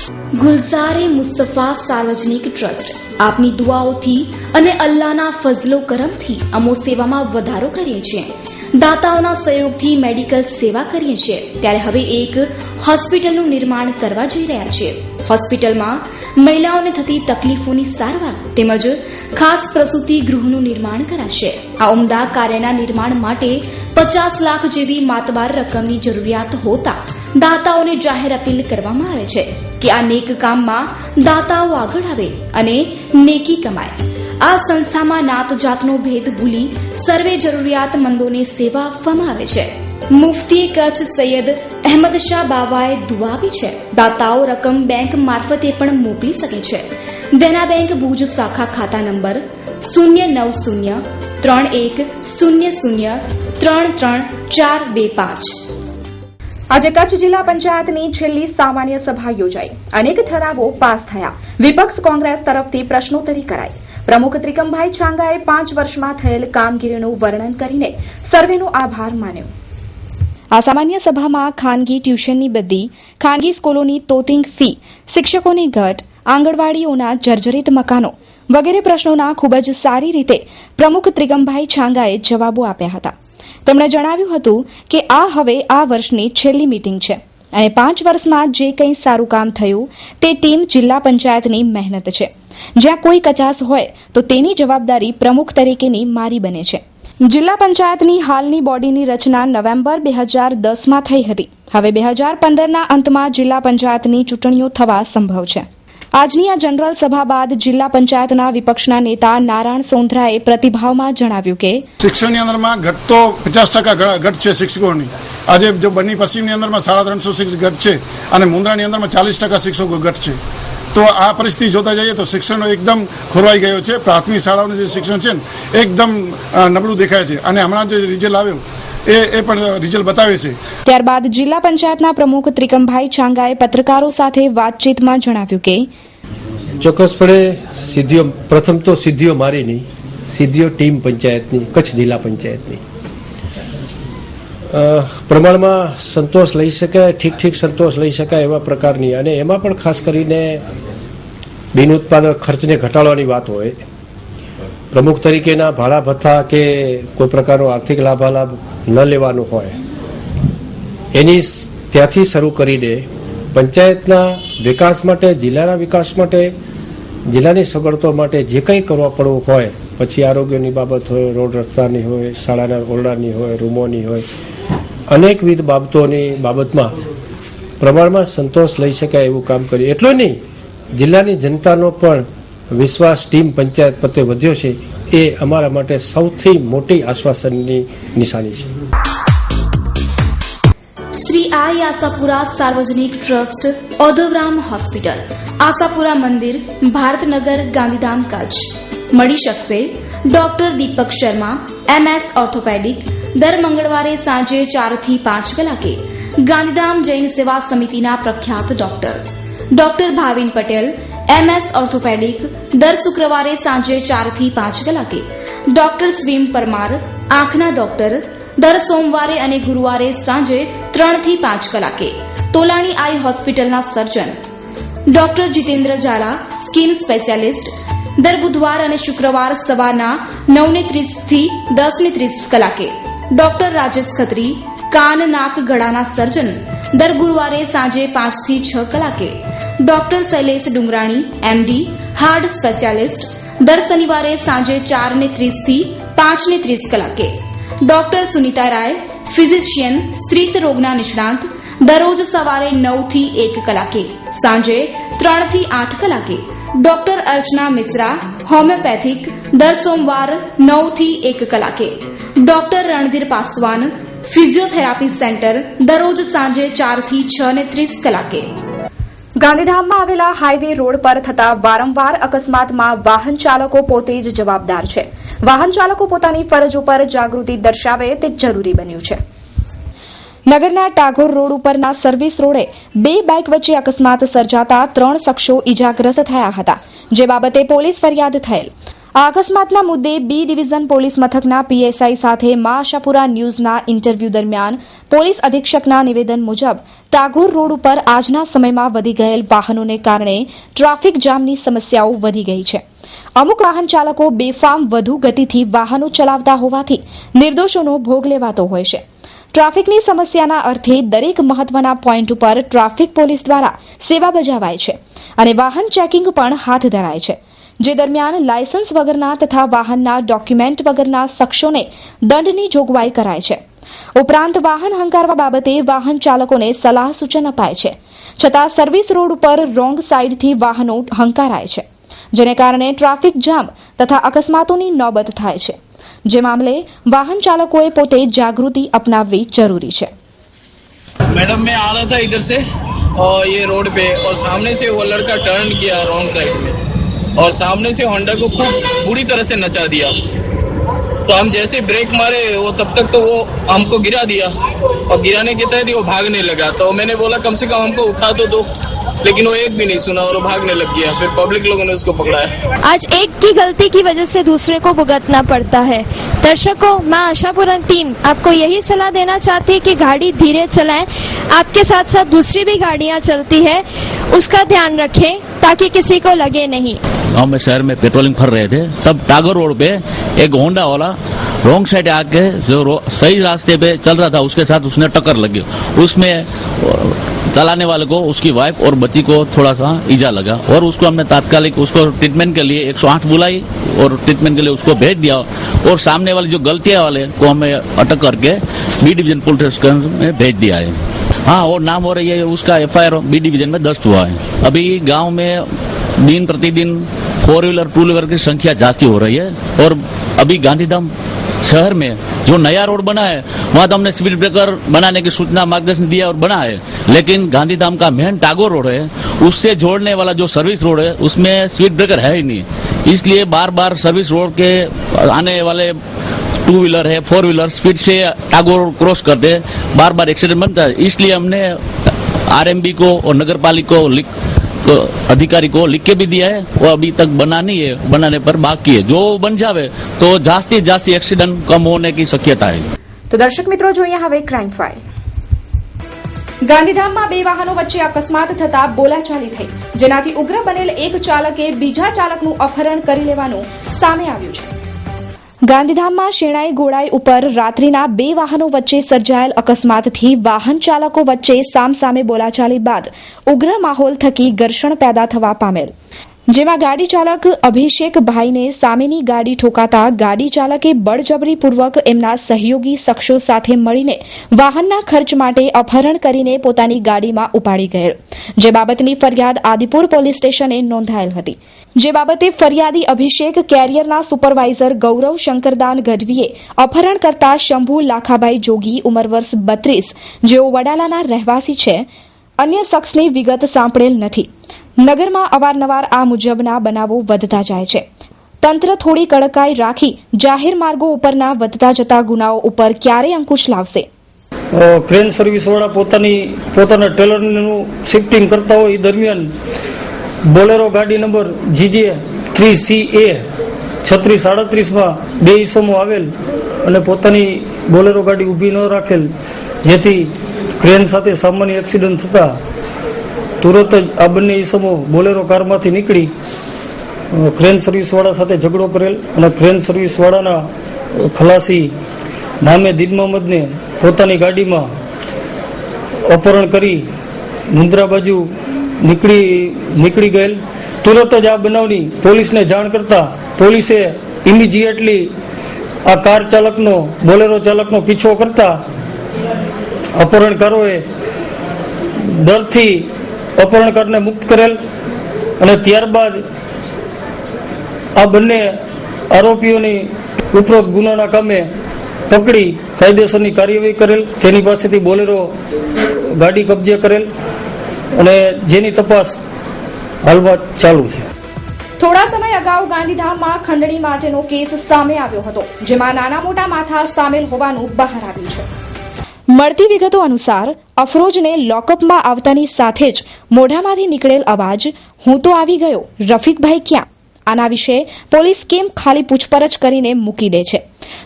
ગુલઝારે મુસ્તફા સાર્વજનિક ટ્રસ્ટ આપની દુઆઓથી અને અલ્લાહના ફઝલો કરમથી અમો સેવામાં વધારો કરીએ છીએ. દાતાઓના સહયોગથી મેડિકલ સેવા કરીએ છીએ. ત્યારે હવે એક હોસ્પિટલનું નિર્માણ કરવા જઈ રહ્યા છીએ. હોસ્પિટલમાં મહિલાઓને થતી તકલીફોની સારવાર તેમજ ખાસ પ્રસૂતિ ગૃહનું નિર્માણ કરાશે. આ ઉમદા કાર્યના નિર્માણ માટે 50 લાખ જેવી માતબાર રકમની જરૂરિયાત હોતા દાતાઓને જાહેર અપીલ કરવામાં આવે છે કે આ નેક કામમાં દાતાઓ આગળ આવે અને નેકી કમાય. આ સંસ્થામાં નાત જાતનો ભેદ ભૂલી સર્વે જરૂરિયાતમંદોને સેવા આપવામાં આવે છે. મુફ્તી કચ્છ સૈયદ અહેમદ શાહ બાવાએ દુઆ આપી છે. દાતાઓ રકમ બેંક મારફતે પણ મોકલી શકે છે. દેના બેંક ભુજ શાખા ખાતા નંબર 09031003325. આજે કચ્છ જિલ્લા પંચાયતની છેલ્લી સામાન્ય સભા યોજાઈ. અનેક ઠરાવો પાસ થયા. વિપક્ષ કોંગ્રેસ તરફથી પ્રશ્નોત્તરી કરાઈ. પ્રમુખ ત્રિકમભાઈ છાંગાએ 5 વર્ષમાં થયેલ કામગીરીનું વર્ણન કરીને સર્વેનો આભાર માન્યો. આ સામાન્ય સભામાં ખાનગી ટ્યુશનની બદલી, ખાનગી સ્કૂલોની તોતિંગ ફી, શિક્ષકોની ઘટ, આંગણવાડીઓના જર્જરિત મકાનો વગેરે પ્રશ્નોના ખૂબ જ સારી રીતે પ્રમુખ ત્રિકમભાઈ છાંગાએ જવાબો આપ્યા હતા. તેમણે જણાવ્યું હતું કે આ હવે આ વર્ષની છેલ્લી મીટિંગ છે અને 5 વર્ષમાં જે કંઈ સારું કામ થયું તે ટીમ જિલ્લા પંચાયતની મહેનત છે. જ્યાં કોઈ કચાસ હોય તો તેની જવાબદારી પ્રમુખ તરીકેની મારી બને છે. જિલ્લા પંચાયતની હાલની બોડીની રચના નવેમ્બર 2010માં થઈ હતી. હવે 2015ના અંતમાં જિલ્લા પંચાયતની ચૂંટણીઓ થવા સંભવ છે. આજની આ જનરલ સભા બાદ જિલ્લા પંચાયતના વિપક્ષના નેતા નારાયણ સોંધરાએ પ્રતિભાવમાં જણાવ્યું કે શિક્ષણની અંદરમાં ઘટ તો 50% ઘટ છે શિક્ષકોની. આજે જો બન્ની પશ્ચિમની અંદરમાં 350 ઘટ છે અને મુન્દ્રાની અંદરમાં 40% શિક્ષકો ઘટ છે. તો આ પરિસ્થિતિ જોતા જઈએ તો શિક્ષણનો એકદમ ખોરવાઈ ગયો છે. પ્રાથમિક શાળાઓનું જે શિક્ષણ છે ને એકદમ નબળું દેખાય છે અને હમણાં જે રિઝલ્ટ આવ્યું એ પણ રિઝલ્ટ બતાવે છે. ત્યારબાદ જિલ્લા પંચાયતના પ્રમુખ ત્રિકમભાઈ છાંગાએ પત્રકારો સાથે વાતચીતમાં જણાવ્યું કે ચોક્કસપણે સિદ્ધિઓ, પ્રથમ તો સિદ્ધિઓ મારી નહીં, સિદ્ધિઓ ટીમ પંચાયતની, કચ્છ જિલ્લા પંચાયતની. પ્રમાણમાં સંતોષ લઈ શકાય, ઠીક સંતોષ લઈ શકાય એવા પ્રકારની, અને એમાં પણ ખાસ કરીને બિન ઉત્પાદક ખર્ચને ઘટાડવાની વાત હોય, પ્રમુખ તરીકેના ભાડા ભથ્થા કે કોઈ પ્રકારનો આર્થિક લાભાલાભ ન લેવાનો હોય, એની ત્યાંથી શરૂ કરીને પંચાયતના વિકાસ માટે, જિલ્લાના વિકાસ માટે, જિલ્લાની સગવડતો માટે જે કંઈ કરવા પડવું હોય, પછી આરોગ્યની બાબત હોય, રોડ રસ્તાની હોય, શાળાના ઓરડાની હોય, રૂમોની હોય, અનેકવિધ બાબતમાં પ્રમાણમાં સંતોષ લઈ શકાય એવું કામ કર્યું. એટલું નહીં, જિલ્લાની જનતાનો પણ વિશ્વાસ ટીમ પંચાયત પ્રત્યે વધ્યો છે. એ અમારા માટે સૌથી મોટી આશ્વાસનની નિશાની છે. શ્રી આઈ આશાપુરા સાર્વજનિક ટ્રસ્ટ, ઓધવરામ હોસ્પિટલ, આશાપુરા મંદિર, ભારતનગર, ગાંધીધામ, કચ્છ. મળી શકશે ડોક્ટર દીપક શર્મા, MS ઓર્થોપેડિક, દર મંગળવારે સાંજે 4 થી 5 કલાકે. ગાંધીધામ જૈન સેવા સમિતિના પ્રખ્યાત doctor Bhavin Patel, MS orthopaedic, દર શુક્રવારે સાંજે 4 થી 5 કલાકે. ડોક્ટર સ્વીમ પરમાર, આંખના ડોક્ટર, દર સોમવારે અને ગુરુવારે સાંજે 3 થી 5 કલાકે. તોલાણી આઈ હોસ્પિટલના surgeon doctor Jitendra Zala, skin specialist, દર બુધવાર અને શુક્રવાર સવારના 9:30 થી 10:30 કલાકે. ડોક્ટર રાજેશ ખત્રી, કાન, નાક, ગળાના સર્જન, દર ગુરુવારે સાંજે 5 થી 6 કલાકે. Doctor Shailesh Dungrani, MD, heart specialist, દર શનિવારે સાંજે 4:30 થી 5:30 કલાકે. ડોક્ટર સુનીતા રાય, ફિઝિશિયન, સ્ત્રી રોગના નિષ્ણાંત, દરરોજ સવારે 9 થી 1 કલાકે, સાંજે 3 થી 8 કલાકે. ડોક્ટર અર્ચના મિશ્રા, હોમિયોપેથિક, દર સોમવાર 9 થી 1 કલાકે. Doctor Randhir Paswan, physiotherapy centre, દરરોજ સાંજે 4 થી 6:30 કલાકે. ગાંધીધામમાં આવેલા હાઈવે રોડ પર થતા વારંવાર અકસ્માતમાં વાહન ચાલકો પોતે જ જવાબદાર છે. વાહન ચાલકો પોતાની ફરજ ઉપર જાગૃતિ દર્શાવે તે જરૂરી બન્યું છે. નગરના ટાગોર રોડ ઉપરના સર્વિસ રોડે 2 બાઇક વચ્ચે અકસ્માત સર્જાતા 3 શખ્સો ઇજાગ્રસ્ત થયા હતા, જે બાબતે પોલીસ ફરિયાદ થયેલ. આ અકસ્માતના મુદ્દે બી ડિવિઝન પોલીસ મથકના પીએસઆઈ સાથે મા આશાપુરા ન્યૂઝના ઇન્ટરવ્યૂ દરમિયાન પોલીસ અધિક્ષકના નિવેદન મુજબ ટાગોર રોડ ઉપર આજના સમયમાં વધી ગયેલ વાહનોને કારણે ટ્રાફિક જામની સમસ્યાઓ વધી ગઈ છે. અમુક વાહન ચાલકો બેફામ વધુ ગતિથી વાહનો ચલાવતા હોવાથી નિર્દોષોનો ભોગ લેવાતો હોય છે. ટ્રાફિકની સમસ્યાના અર્થે દરેક મહત્વના પોઈન્ટ ઉપર ટ્રાફિક પોલીસ દ્વારા સેવા બજાવાય છે અને વાહન ચેકિંગ પણ હાથ ધરાય છે, જે દરમિયાન લાયસન્સ વગરના તથા વાહનના ડોક્યુમેન્ટ વગરના શખ્સોને દંડની જોગવાઈ કરાય છે. ઉપરાંત વાહન હંકારવા બાબતે વાહન ચાલકોને સલાહ સૂચન અપાય છે, છતાં સર્વિસ રોડ ઉપર રોંગ સાઈડથી વાહનો હંકારાય છે, જેને કારણે ટ્રાફિક જામ તથા અકસ્માતોની નોબત થાય છે. જે મામલે વાહન ચાલકોએ પોતે જાગૃતિ અપનાવવી જરૂરી છે. मैडम मैं आ रहा था इधर से और ये रोड पे और सामने से वो लड़का टर्न किया रॉन्ग साइड में और सामने से होंडा को खूब बुरी तरह से नचा दिया. तो हम जैसे ब्रेक मारे वो तब तक तो वो हमको गिरा दिया और गिराने के तहत वो भागने लगा. तो मैंने बोला कम से कम हमको उठा तो दो, लेकिन वो एक भी नहीं सुना और वो भागने लग गया. फिर पब्लिक लोगों ने उसको पकड़ा है. आज एक की गलती की वजह से दूसरे को भुगतना पड़ता है. दर्शकों, मैं आशापुरा टीम आपको यही सलाह देना चाहती है कि गाड़ी धीरे चलाएं. आपके साथ साथ दूसरी भी गाड़ियां चलती है, उसका ध्यान रखें ताकि किसी को लगे नहीं. गाँव में शहर में पेट्रोलिंग कर रहे थे, तब टागोर रोड पे एक होंडा वाला रॉन्ग साइड आके जो सही रास्ते पे चल रहा था उसके साथ उसने टक्कर लगी. उसमें चलाने वाले को, उसकी वाइफ और बच्ची को थोड़ा सा ईजा लगा और उसको हमने तात्कालिक उसको ट्रीटमेंट के लिए 108 बुलाई और ट्रीटमेंट के लिए उसको भेज दिया. और सामने वाले जो गलतियां वाले को हमें अटक करके बी डिवीजन पुलिस स्टेशन में भेज दिया है. हाँ, और नाम हो रही है उसका FIR बी डिवीजन में दर्ज हुआ है. अभी गाँव में दिन प्रतिदिन 4 व्हीलर 2 व्हीलर की संख्या जास्ती हो रही है और अभी गांधीधाम शहर में जो नया रोड बना है वहाँ तो हमने स्पीड ब्रेकर बनाने की सूचना मार्गदर्शन दिया और बना है, लेकिन गांधीधाम का मेन टागोर रोड है उससे जोड़ने वाला जो सर्विस रोड है उसमें स्पीड ब्रेकर है ही नहीं. इसलिए बार बार सर्विस रोड के आने वाले 2 व्हीलर है 4 व्हीलर स्पीड से टागोर रोड क्रॉस करते बार बार एक्सीडेंट बनता है. इसलिए हमने RMB को और नगर पालिका को अधिकारी को लिख के भी दिया है. वो अभी तक बना नहीं है, बनाने पर बाकी है. जो बन जावे तो जास्ती जास्ती एक्सीडेंट कम होने की शक्यता है. તો દર્શક મિત્રો, જોઈએ હવે ક્રાઇમ ફાઇલ. ગાંધીધામમાં 2 વાહનો વચ્ચે અકસ્માત થતા બોલાચાલી થઈ, જેનાથી ઉગ્ર બનેલ એક ચાલકે બીજા ચાલકનું અપહરણ કરી લેવાનું સામે આવ્યું છે. ગાંધીધામમાં શેણાઈ ગોળાઈ ઉપર રાત્રિના 2 વાહનો વચ્ચે સર્જાયેલ અકસ્માતથી વાહન ચાલકો વચ્ચે સામસામે બોલાચાલી બાદ ઉગ્ર માહોલ થકી ઘર્ષણ પેદા થવા પામેલ, જેમાં ગાડી ચાલક અભિષેકભાઈને સામેની ગાડી ઠોકાતા ગાડી ચાલકે બળજબરીપૂર્વક એમના સહયોગી શખ્સો સાથે મળીને વાહનના ખર્ચ માટે અપહરણ કરીને પોતાની ગાડીમાં ઉપાડી ગયેલ, જે બાબતની ફરિયાદ આદિપુર પોલીસ સ્ટેશને નોંધાયેલ હતી. જે બાબતે ફરિયાદી અભિષેક કેરિયરના સુપરવાઇઝર ગૌરવ શંકરદાન ગઢવીએ અપહરણ કરતા શંભુ લાખાભાઈ જોગી ઉંમર વર્ષ 32, જેઓ વડાલાના રહેવાસી છે, અન્ય શખ્સની વિગત સાંપડેલ નથી. નગરમાં અવારનવાર આ મુજબના બનાવો વધતા જાય છે. તંત્ર થોડી કડકાઈ રાખી જાહેર માર્ગો ઉપરના વધતા જતા ગુનાઓ ઉપર ક્યારે અંકુશ લાવશે? ક્રેન સર્વિસવાળા પોતાના ટેલરનું શિફ્ટિંગ કરતા હોય એ દરમિયાન બોલેરો ગાડી નંબર GJ 3CA 3637માં 2 ઈસમો આવેલ અને પોતાની બોલેરો ગાડી ઊભી ન રાખેલ, જેથી ક્રેન સાથે સામાન્ય એક્સિડન્ટ થતા તુરત જ આ બંને ઈસમો બોલેરો કારમાંથી નીકળી ક્રેન સર્વિસવાળા સાથે ઝઘડો કરેલ અને ક્રેન સર્વિસવાળાના ખલાસી નામે દીન મોહમ્મદને પોતાની ગાડીમાં અપહરણ કરી મુન્દ્રા બાજુ નીકળી ગયેલ. તુરત જ આ બનાવની પોલીસને જાણ કરતા પોલીસે ઇમિડિયેટલી આ કાર ચાલકનો બોલેરો ચાલકનો પીછો કરતા અપહરણકારોએ ડરથી અપહરણકારને મુક્ત કરેલ અને ત્યારબાદ આ બંને આરોપીઓની ઉપરોક્ત ગુનાના કામે પકડી કાયદેસરની કાર્યવાહી કરેલ. તેની પાસેથી બોલેરો ગાડી કબજે કરેલ અને જેની તપાસ હાલમાં ચાલુ છે. થોડા સમય અગાઉ ગાંધીધામમાં ખંડણી માટેનો કેસ સામે આવ્યો હતો, જેમાં નાના મોટા માથાર સામેલ હોવાનું બહાર આવ્યું છે. મળતી વિગતો અનુસાર અફરોજને લોકઅપમાં આવતાની સાથે જ મોઢામાંથી નીકળેલ અવાજ, "હું તો આવી ગયો, રફીકભાઈ ક્યાં?" આના વિશે પોલીસ કેમ ખાલી પૂછપરછ કરીને મૂકી દે છે?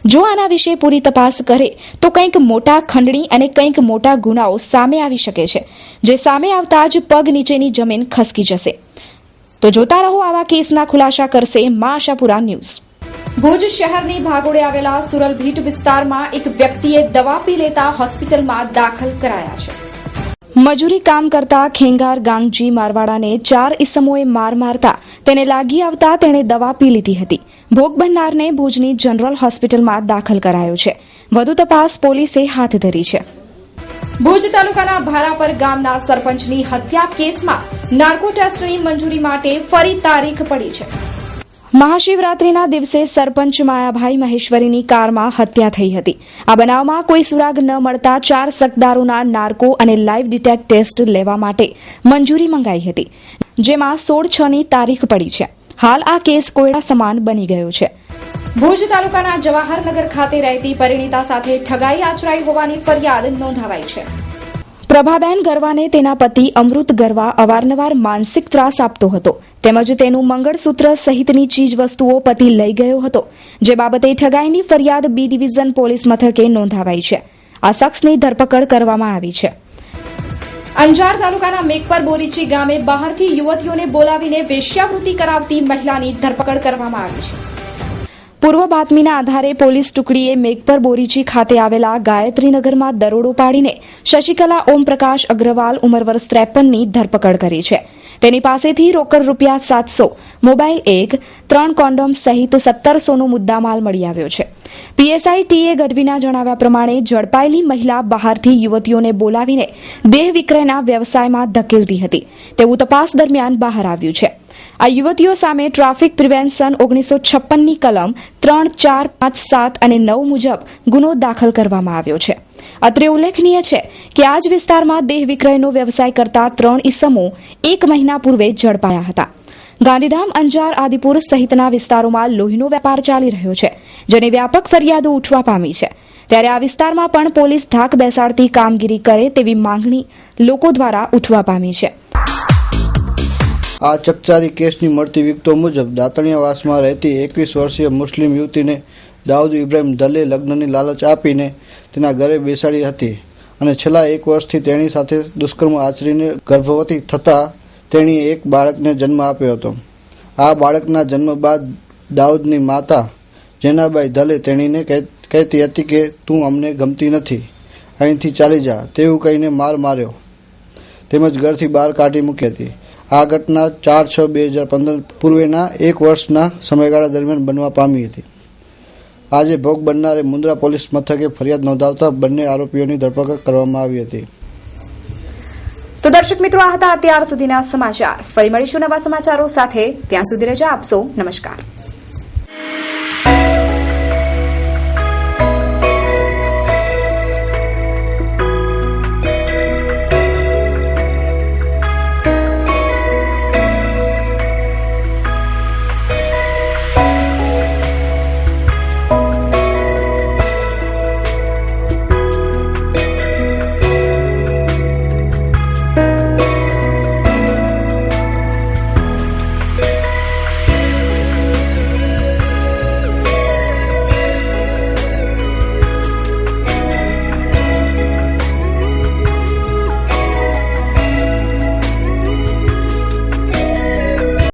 જો આના વિશે પૂરી તપાસ કરે તો કંઈક મોટા ખંડણી અને કંઈક મોટા ગુનાઓ સામે આવી શકે છે, જે સામે આવતા જ પગ નીચેની જમીન ખસકી જશે. તો જોતા રહો, આવા કેસના ખુલાસા કરશે મા આશાપુરા ન્યૂઝ. ભુજ શહેરની ભાગોળે આવેલા સુરલભીટ વિસ્તારમાં એક વ્યક્તિએ દવા પી લેતા હોસ્પિટલમાં દાખલ કરાયા છે. મજૂરી કામ કરતા ખેંગાર ગાંગજી મારવાડાને 4 ઈસમોએ માર મારતા તેને લાગી આવતા તેણે દવા પી લીધી હતી. ભોગ બનનારને ભુજની જનરલ હોસ્પિટલમાં દાખલ કરાયો છે. વધુ તપાસ પોલીસે હાથ ધરી છે. ભુજ તાલુકાના ભારાપર ગામના સરપંચની હત્યા કેસમાં નાર્કો ટેસ્ટની મંજૂરી માટે ફરી તારીખ પડી છે. મહાશિવરાત્રીના દિવસે સરપંચ માયાભાઈ મહેશ્વરીની કારમાં હત્યા થઈ હતી. આ બનાવમાં કોઈ સુરાગ ન મળતા 4 શકદારોના નાર્કો અને લાઇવ ડિટેક્ટ ટેસ્ટ લેવા માટે મંજૂરી મંગાઈ હતી, જેમાં 16/6ની તારીખ પડી છે. હાલ આ કેસ કોયડા સમાન બની ગયો છે. ભુજ તાલુકાના જવાહરનગર ખાતે રહેતી પરિણીતા સાથે ઠગાઈ આચરાઈ હોવાની ફરિયાદ નોંધાવાઈ છે. પ્રભાબેન ગરવાને તેના પતિ અમૃત ગરવા અવારનવાર માનસિક ત્રાસ આપતો હતો, તેમજ તેનું મંગળસૂત્ર સહિતની ચીજવસ્તુઓ પતિ લઈ ગયો હતો, જે બાબતે ઠગાઈની ફરિયાદ બી ડિવિઝન પોલીસ મથકે નોંધાવાઈ છે. આ શખ્સની ધરપકડ કરવામાં આવી છે. અંજાર તાલુકાના મેઘપર બોરીચી ગામે બહારથી યુવતીઓને બોલાવીને વેશ્યાવૃત્તિ કરાવતી મહિલાની ધરપકડ કરવામાં આવી છે. પૂર્વ બાતમીના આધારે પોલીસ ટુકડીએ મેઘપર બોરીચી ખાતે આવેલા ગાયત્રીનગરમાં દરોડો પાડીને શશિકલા ઓમપ્રકાશ અગ્રવાલ ઉંમર વર્ષ 53ની ધરપકડ કરી છે. તેની પાસેથી રોકડ રૂપિયા 700, મોબાઈલ 1, 3 કોન્ડોમ સહિત 1700નો મુદ્દામાલ મળી આવ્યો છે. પીએસઆઈ ટીએ ગઢવીના જણાવ્યા પ્રમાણે ઝડપાયેલી મહિલા બહારથી યુવતીઓને બોલાવીને દેહ વિક્રયના વ્યવસાયમાં ધકેલતી હતી તેવું તપાસ દરમિયાન બહાર આવ્યું છે. આ યુવતીઓ સામે ટ્રાફિક પ્રિવેન્શન 1956ની કલમ 3, 4, 5, 7 અને 9 મુજબ ગુનો દાખલ કરવામાં આવ્યો છે. અત્રે ઉલ્લેખનીય છે કે આ જ વિસ્તારમાં દેહ વિક્રયનો વ્યવસાય કરતા 3 ઈસમો 1 મહિના પૂર્વે ઝડપાયા હતા. ગાંધીધામ, અંજાર, આદિપુર સહિતના વિસ્તારોમાં લોહીનો વેપાર ચાલી રહ્યો છે, જેની વ્યાપક ફરિયાદો ઉઠવા પામી છે. ત્યારે આ વિસ્તારમાં પણ પોલીસ ધાક બેસાડતી કામગીરી કરે તેવી માંગણી લોકો દ્વારા ઉઠવા પામી છે. આ ચકચારી કેસની મળતી વિગતો મુજબ દાતણિયાવાસમાં રહેતી 21 વર્ષીય મુસ્લિમ યુવતીને દાઉદ ઇબ્રાહિમ દલે લગ્નની લાલચ આપીને તેના ઘરે બેસાડી હતી અને છેલ્લા 1 વર્ષથી તેની સાથે દુષ્કર્મ આચરીને ગર્ભવતી થતાં તેણીએ એક બાળકને જન્મ આપ્યો હતો. આ બાળકના જન્મ બાદ દાઉદની માતા જેનાબાઈ દલે તેણીને કહેતી હતી કે તું અમને ગમતી નથી, અહીંથી ચાલી જા, તેવું કહીને માર્યો તેમજ ઘરથી બહાર કાઢી મૂકી હતી. આ ઘટના 4/6/2015 પૂર્વેના 1 વર્ષના સમયગાળા દરમિયાન બનવા પામી હતી. આજે ભોગ બનનારે મુન્દ્રા પોલીસ મથકે ફરિયાદ નોંધાવતા બંને આરોપીઓની ધરપકડ કરવામાં આવી હતી. તો દર્શક મિત્રો, આ હતા અત્યાર સુધીના સમાચાર. ફરી મળીશું નવા સમાચારો સાથે. ત્યાં સુધી રજા આપશો. નમસ્કાર.